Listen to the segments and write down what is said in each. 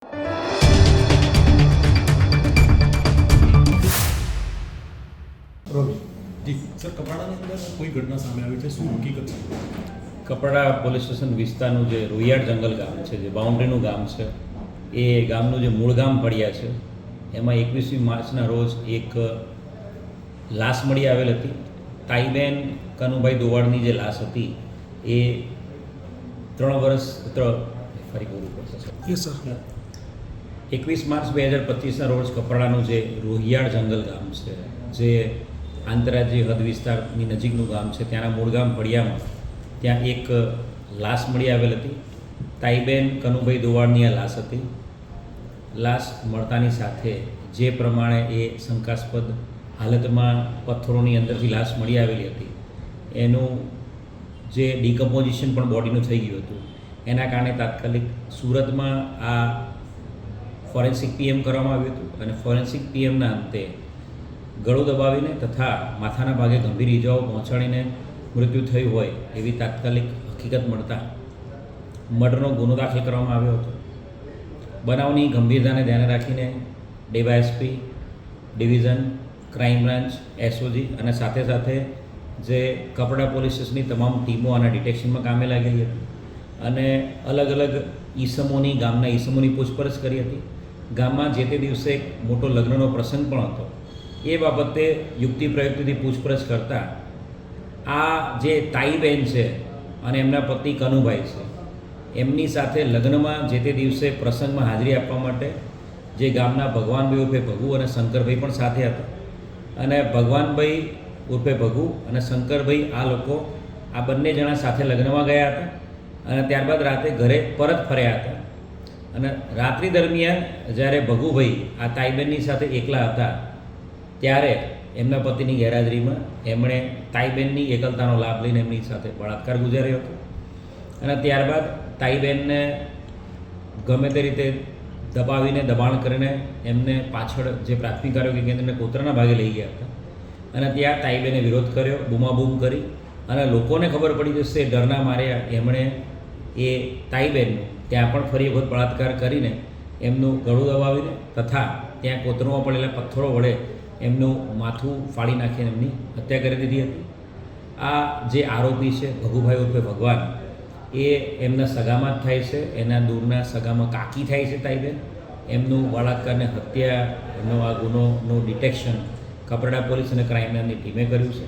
જી sir, કપરાડાની અંદર કોઈ ઘટના સામે આવી છે, શું હકીકત છે? કપરાડા પોલીસ સ્ટેશન વિસ્તારનું જે રોહિયાળ જંગલ ગામ છે, જે બાઉન્ડ્રીનું ગામ છે, એ ગામનું જે મૂળ ગામ ફળિયા છે, એમાં 21મી માર્ચના રોજ એક લાશ મળી આવેલ હતી. તાઈબેન કનુભાઈ દોવાડની જે લાશ હતી એ 3 વર્ષ ફરી બોલવું પડશે. Yes sir. 21 માર્ચ 2025ના રોજ કપરાડાનું જે રોહિયાળ જંગલ ગામ છે, જે આંતરરાજ્ય હદ વિસ્તારની નજીકનું ગામ છે, ત્યાંના મૂળ ગામ ફળિયામાં ત્યાં એક લાશ મળી આવેલ હતી. તાઈબેન કનુભાઈ દોવાડની આ લાશ હતી. લાશ મળતાની સાથે જે પ્રમાણે એ શંકાસ્પદ હાલતમાં પથ્થરોની અંદરથી લાશ મળી આવેલી હતી, એનું જે ડિકમ્પોઝિશન પણ બોડીનું થઈ ગયું હતું, એના કારણે તાત્કાલિક સુરતમાં આ ફોરેન્સિક પીએમ કરવામાં આવ્યું હતું. અને ફોરેન્સિક પીએમના અંતે ગળું દબાવીને તથા માથાના ભાગે ગંભીર ઇજાઓ પહોંચાડીને મૃત્યુ થયું હોય એવી તાત્કાલિક હકીકત મળતા મર્ડરનો ગુનો દાખલ કરવામાં આવ્યો હતો. બનાવની ગંભીરતાને ધ્યાને રાખીને DYSP division, crime branch, SOG અને સાથે સાથે જે કપરાડા પોલીસ સ્ટેશનની તમામ ટીમો આના ડિટેક્શનમાં કામે લાગેલી હતી અને અલગ અલગ ઈસમોની, ગામના ઈસમોની પૂછપરછ કરી હતી. ગામમાં જે તે દિવસે એક મોટો લગ્નનો પ્રસંગ પણ હતો. એ બાબતે યુક્તિ પ્રયુક્તિથી પૂછપરછ કરતાં આ જે તાઈબેન છે અને એમના પતિ કનુભાઈ છે, એમની સાથે લગ્નમાં જે તે દિવસે પ્રસંગમાં હાજરી આપવા માટે જે ગામના ભગવાનભાઈ ઉર્ફે ભગુ અને શંકરભાઈ પણ સાથે હતા. અને ભગવાનભાઈ ઉર્ફે ભગુ અને શંકરભાઈ આ લોકો આ બંને જણા સાથે લગ્નમાં ગયા હતા અને ત્યારબાદ રાતે ઘરે પરત ફર્યા હતા. અને રાત્રિ દરમિયાન જ્યારે ભગુભાઈ આ તાઈબેનની સાથે એકલા હતા ત્યારે એમના પતિની ગેરહાજરીમાં એમણે તાઈબેનની એકલતાનો લાભ લઈને એમની સાથે બળાત્કાર ગુજાર્યો હતો. અને ત્યારબાદ તાઈબેનને ગમે તે રીતે દબાવીને, દબાણ કરીને એમને પાછળ જે પ્રાથમિક આરોગ્ય કેન્દ્રને કોતરાના ભાગે લઈ ગયા હતા. અને ત્યાં તાઈબેને વિરોધ કર્યો, બૂમાબૂમ કરી અને લોકોને ખબર પડી જશે ડરના માર્યા એમણે એ તાઈબેનનું ત્યાં પણ ફરી વખત બળાત્કાર કરીને એમનું ગળું દબાવીને તથા ત્યાં કોતરોમાં પડેલા પથ્થરો વડે એમનું માથું ફાડી નાખીને એમની હત્યા કરી દીધી હતી. આ જે આરોપી છે ભગુભાઈ ઉર્ફે ભગવાન, એ એમના સગામાં જ થાય છે. એના દૂરના સગામાં કાકી થાય છે તાઈબેન. એમનું બળાત્કારને હત્યાનો આ ગુનોનું ડિટેક્શન કપરાડા પોલીસ અને ક્રાઇમ બ્રાન્ચની ટીમે કર્યું છે.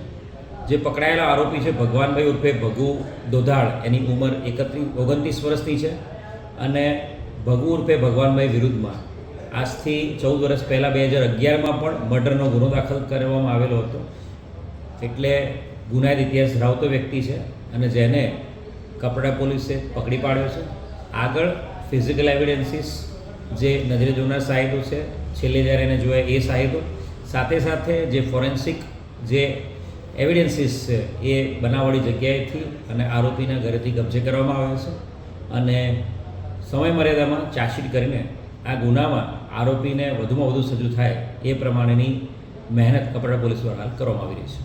જે પકડાયેલા આરોપી છે ભગવાનભાઈ ઉર્ફે ભગુ દોધાળ, એની ઉંમર 29 વર્ષની છે. અને ભગુ ઉર્ફે ભગવાનભાઈ વિરુદ્ધમાં આજથી 14 વર્ષ પહેલાં 2011માં પણ મર્ડરનો ગુનો દાખલ કરવામાં આવેલો હતો. એટલે ગુનાહિત ઇતિહાસ ધરાવતો વ્યક્તિ છે અને જેને કપરાડા પોલીસે પકડી પાડ્યો છે. આગળ ફિઝિકલ એવિડન્સીસ જે નજરે જોનાર સાહિત્યો છે, છેલ્લે જ્યારે એને જોયા એ સાહિત્યો, સાથે સાથે જે ફોરેન્સિક જે એવિડન્સીસ છે એ બનાવવાળી જગ્યાએથી અને આરોપીના ઘરેથી કબજે કરવામાં આવ્યો છે. અને સમય મર્યાદામાં ચાર્જશીટ કરીને આ ગુનામાં આરોપીને વધુમાં વધુ સજ્જુ થાય એ પ્રમાણેની મહેનત કપરાડા પોલીસ દ્વારા હાલ કરવામાં આવી રહી છે.